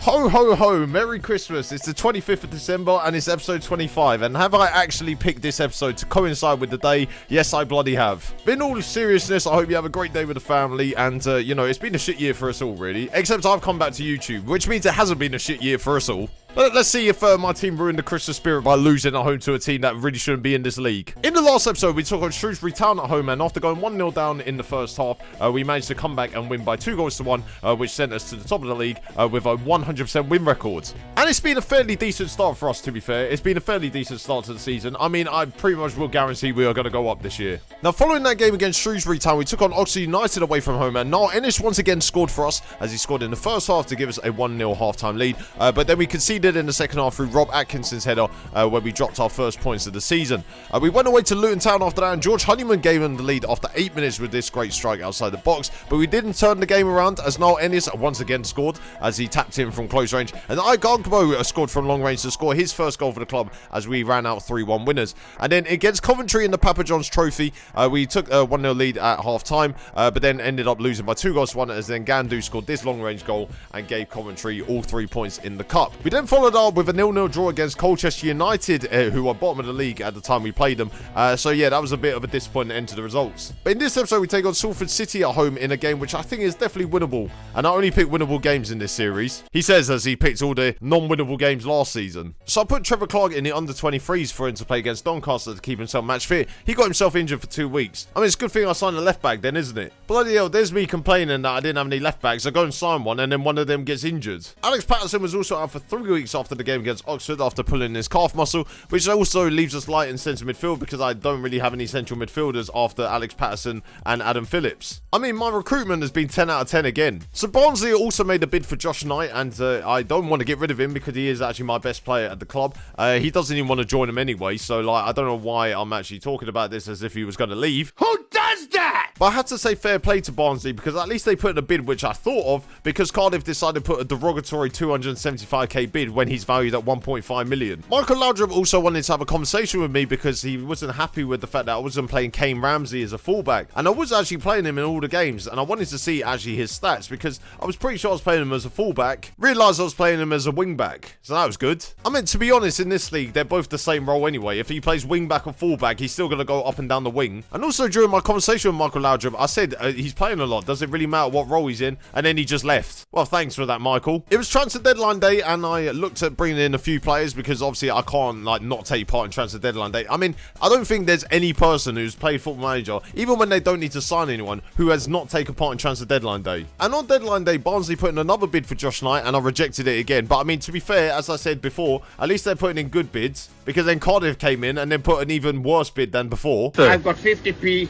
Ho ho ho, Merry Christmas. It's the 25th of December and it's episode 25. And have I actually picked this episode to coincide with the day? Yes, I bloody have. But in all seriousness, I hope you have a great day with the family. And, you know, it's been a shit year for us all, really. Except I've come back to YouTube, which means it hasn't been a shit year for us all. But let's see if my team ruined the Christmas spirit by losing at home to a team that really shouldn't be in this league. In the last episode, we took on Shrewsbury Town at home, and after going 1-0 down in the first half, we managed to come back and win by 2-1, which sent us to the top of the league with a 100% win record. And it's been a fairly decent start for us, to be fair. It's been a fairly decent start to the season. I mean, I pretty much will guarantee we are going to go up this year. Now, following that game against Shrewsbury Town, we took on Oxford United away from home, and Niall Ennis once again scored for us, as he scored in the first half to give us a 1-0 half-time lead. But then we conceded in the second half through Rob Atkinson's header, where we dropped our first points of the season. We went away to Luton Town after that, and George Honeyman gave him the lead after 8 minutes with this great strike outside the box. But we didn't turn the game around, as Niall Ennis once again scored, as he tapped in from close range. And Igagbo scored from long range to score his first goal for the club, as we ran out 3-1 winners. And then against Coventry in the Papa John's Trophy, we took a 1-0 lead at half-time, but then ended up losing by 2-1, as then Gandu scored this long-range goal and gave Coventry all 3 points in the cup. We then followed up with a 0-0 draw against Colchester United, who are bottom of the league at the time we played them. So yeah, that was a bit of a disappointing end to the results. But in this episode, we take on Salford City at home in a game which I think is definitely winnable. And I only pick winnable games in this series. He says as he picked all the non-winnable games last season. So I put Trevor Clark in the under-23s for him to play against Doncaster to keep himself match fit. He got himself injured for 2 weeks. I mean, it's a good thing I signed a left back then, isn't it? Bloody hell, there's me complaining that I didn't have any left backs. I go and sign one and then one of them gets injured. Alex Patterson was also out for 3 weeks after the game against Oxford after pulling his calf muscle, which also leaves us light in centre midfield because I don't really have any central midfielders after Alex Patterson and Adam Phillips. I mean, my recruitment has been 10 out of 10 again. So Barnsley also made a bid for Josh Knight, and I don't want to get rid of him because he is actually my best player at the club. He doesn't even want to join him anyway, so like I don't know why I'm actually talking about this as if he was going to leave. Who does that? But I had to say fair play to Barnsley because at least they put in a bid which I thought of, because Cardiff decided to put a derogatory 275k bid when he's valued at 1.5 million. Michael Laudrup also wanted to have a conversation with me because he wasn't happy with the fact that I wasn't playing Kane Ramsey as a fullback, and I was actually playing him in all the games, and I wanted to see actually his stats because I was pretty sure I was playing him as a fullback, realised I was playing him as a wingback, so that was good. I mean, to be honest, in this league they're both the same role anyway. If he plays wingback or fullback, he's still going to go up and down the wing. And also during my conversation with Michael Laudrup, I said he's playing a lot, does it really matter what role he's in? And then he just left. Well, thanks for that, Michael. It was transfer deadline day and I looked at bringing in a few players because obviously I can't like not take part in transfer deadline day. I mean, I don't think there's any person who's played Football Manager, even when they don't need to sign anyone, who has not taken part in transfer deadline day. And on deadline day, Barnsley put in another bid for Josh Knight and I rejected it again. But I mean, to be fair, as I said before, at least they're putting in good bids, because then Cardiff came in and then put an even worse bid than before. I've got 50p.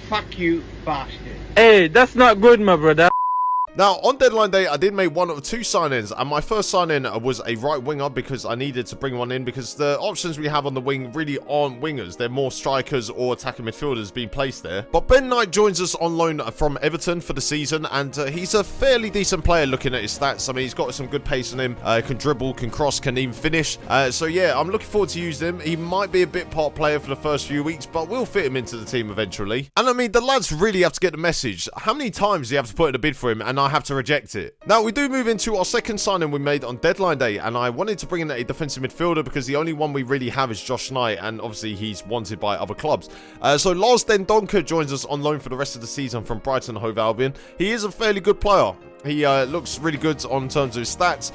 Fuck you, bastard. Hey, that's not good, my brother. Now, on deadline day, I did make one of 2 sign-ins, and my first sign-in was a right winger because I needed to bring one in because the options we have on the wing really aren't wingers. They're more strikers or attacking midfielders being placed there. But Ben Knight joins us on loan from Everton for the season, and he's a fairly decent player looking at his stats. I mean, he's got some good pace on him, can dribble, can cross, can even finish. So yeah, I'm looking forward to using him. He might be a bit part player for the first few weeks, but we'll fit him into the team eventually. And I mean, the lads really have to get the message. How many times do you have to put in a bid for him and I have to reject it? Now, we do move into our second signing we made on deadline day, and I wanted to bring in a defensive midfielder because the only one we really have is Josh Knight, and obviously he's wanted by other clubs. So Lars Dendoncker joins us on loan for the rest of the season from Brighton and Hove Albion. He is a fairly good player. He looks really good on terms of his stats.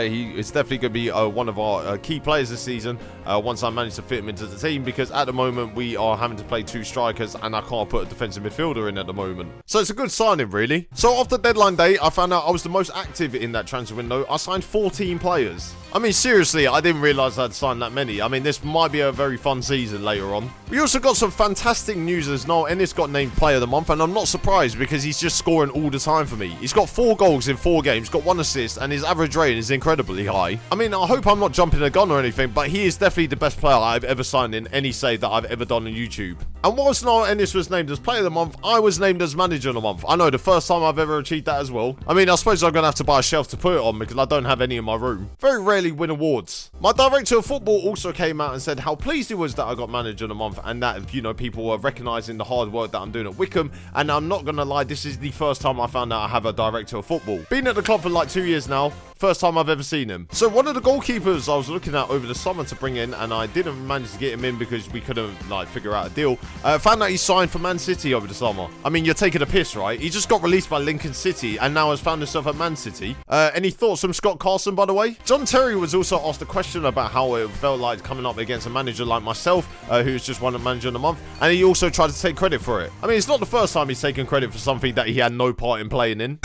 He is definitely going to be one of our key players this season once I manage to fit him into the team, because at the moment we are having to play 2 strikers and I can't put a defensive midfielder in at the moment. So it's a good signing, really. So after deadline day, I found out I was the most active in that transfer window. I signed 14 players. I mean, seriously, I didn't realise I'd signed that many. I mean, this might be a very fun season later on. We also got some fantastic news as Niall Ennis got named Player of the Month, and I'm not surprised because he's just scoring all the time for me. He's got 4 goals in 4 games, got 1 assist, and his average rating is incredibly high. I mean, I hope I'm not jumping the gun or anything, but he is definitely the best player I've ever signed in any save that I've ever done on YouTube. And whilst Niall Ennis was named as Player of the Month, I was named as Manager of the Month. I know, the first time I've ever achieved that as well. I mean, I suppose I'm going to have to buy a shelf to put it on because I don't have any in my room. Very rarely win awards. My director of football also came out and said how pleased he was that I got Manager of the Month and that, you know, people were recognising the hard work that I'm doing at Wycombe. And I'm not going to lie, this is the first time I found out I have a director of football. Been at the club for like 2 years now. First time I've ever seen him. So one of the goalkeepers I was looking at over the summer to bring in, and I didn't manage to get him in because we couldn't like figure out a deal. Found out he signed for Man City over the summer. I mean, you're taking a piss, right? He just got released by Lincoln City and now has found himself at Man City. Any thoughts from Scott Carson, by the way? John Terry was also asked a question about how it felt like coming up against a manager like myself, who's just won a manager of the month, and he also tried to take credit for it. I mean, it's not the first time he's taken credit for something that he had no part in playing in.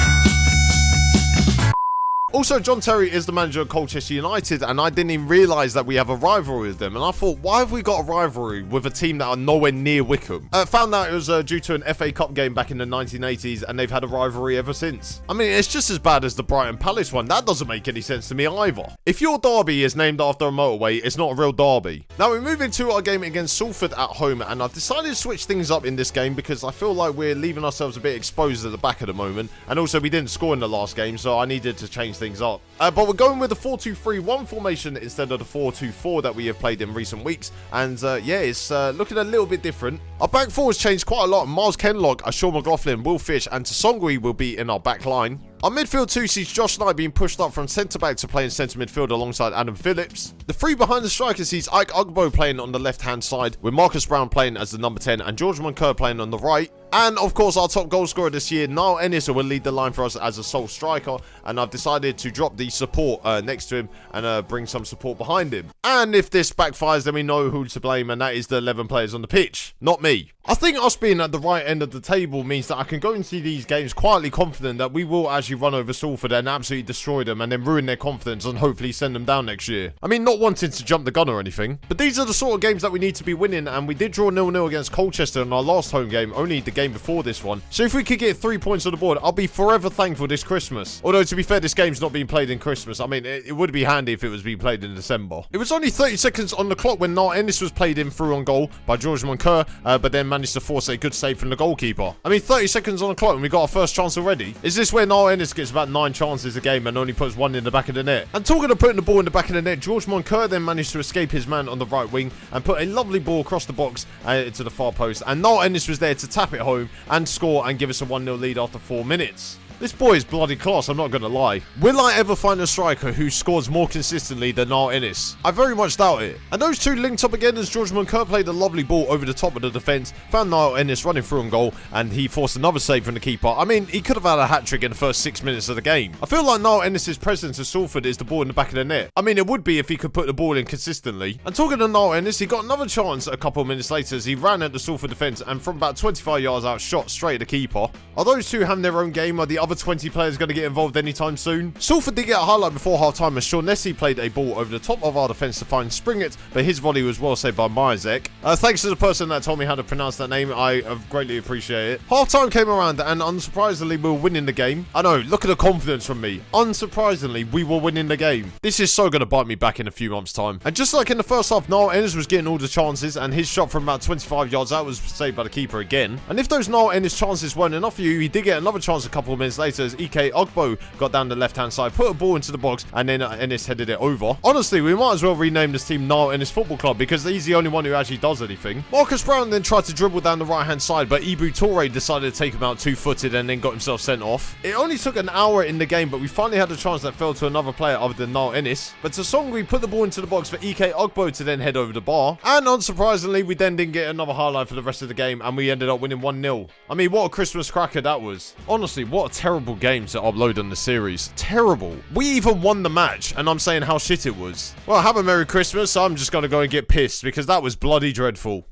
Also, John Terry is the manager of Colchester United, and I didn't even realise that we have a rivalry with them. And I thought, why have we got a rivalry with a team that are nowhere near Wycombe? Found out it was due to an FA Cup game back in the 1980s, and they've had a rivalry ever since. I mean, it's just as bad as the Brighton Palace one. That doesn't make any sense to me either. If your derby is named after a motorway, it's not a real derby. Now, we move into our game against Salford at home, and I've decided to switch things up in this game because I feel like we're leaving ourselves a bit exposed at the back at the moment. And also, we didn't score in the last game, so I needed to change things up. But we're going with the 4-2-3-1 formation instead of the 4-2-4 that we have played in recent weeks. And yeah, it's looking a little bit different. Our back four has changed quite a lot. Miles Kenlock, Sean McLaughlin, Will Fish and Tsongwe will be in our back line. Our midfield two sees Josh Knight being pushed up from centre-back to play in centre midfield alongside Adam Phillips. The three behind the striker sees Ike Ugbo playing on the left-hand side, with Marcus Brown playing as the number 10 and George Moncur playing on the right. And of course, our top goal scorer this year, Niall Ennis, will lead the line for us as a sole striker. And I've decided to drop the support next to him and bring some support behind him. And if this backfires, then we know who to blame, and that is the 11 players on the pitch, not me. I think us being at the right end of the table means that I can go into these games quietly confident that we will actually run over Salford and absolutely destroy them and then ruin their confidence and hopefully send them down next year. I mean, not wanting to jump the gun or anything, but these are the sort of games that we need to be winning, and we did draw 0-0 against Colchester in our last home game, only the game before this one. So if we could get 3 points on the board, I'll be forever thankful this Christmas. Although, to be fair, this game's not being played in Christmas. I mean, it would be handy if it was being played in December. It was only 30 seconds on the clock when Niall Ennis was played in through on goal by George Moncur, but then managed to force a good save from the goalkeeper. I mean, 30 seconds on the clock and we got our first chance already. Is this where Niall Ennis gets about 9 chances a game and only puts 1 in the back of the net? And talking of putting the ball in the back of the net, George Moncur then managed to escape his man on the right wing and put a lovely ball across the box to the far post. And Niall Ennis was there to tap it home and score and give us a 1-0 lead after 4 minutes. This boy is bloody class, I'm not going to lie. Will I ever find a striker who scores more consistently than Niall Ennis? I very much doubt it. And those two linked up again as George Moncur played a lovely ball over the top of the defence, found Niall Ennis running through on goal, and he forced another save from the keeper. I mean, he could have had a hat-trick in the first 6 minutes of the game. I feel like Niall Ennis' presence at Salford is the ball in the back of the net. I mean, it would be if he could put the ball in consistently. And talking to Niall Ennis, he got another chance a couple of minutes later as he ran at the Salford defence and from about 25 yards out, shot straight at the keeper. Are those two having their own game? Are the other 20 players going to get involved anytime soon? Salford did get a highlight before half-time as Sean Nessie played a ball over the top of our defence to find Springett, but his volley was well saved by Myzek. Thanks to the person that told me how to pronounce that name, I greatly appreciate it. Half-time came around and unsurprisingly we were winning the game. I know, look at the confidence from me. Unsurprisingly, we were winning the game. This is so going to bite me back in a few months' time. And just like in the first half, Niall Ennis was getting all the chances and his shot from about 25 yards out was saved by the keeper again. And if those Niall Ennis chances weren't enough for you, he did get another chance a couple of minutes later as Ike Ugbo got down the left-hand side, put a ball into the box, and then Ennis headed it over. Honestly, we might as well rename this team Niall Ennis Football Club because he's the only one who actually does anything. Marcus Brown then tried to dribble down the right-hand side, but Ibu Toure decided to take him out two-footed and then got himself sent off. It only took an hour in the game, but we finally had a chance that fell to another player other than Niall Ennis. But Tsongwe put the ball into the box for Ike Ugbo to then head over the bar. And unsurprisingly, we then didn't get another highlight for the rest of the game, and we ended up winning 1-0. I mean, what a Christmas cracker that was. Honestly, what a terrible game to upload on the series. Terrible. We even won the match, and I'm saying how shit it was. Well, have a Merry Christmas. I'm just gonna go and get pissed because that was bloody dreadful.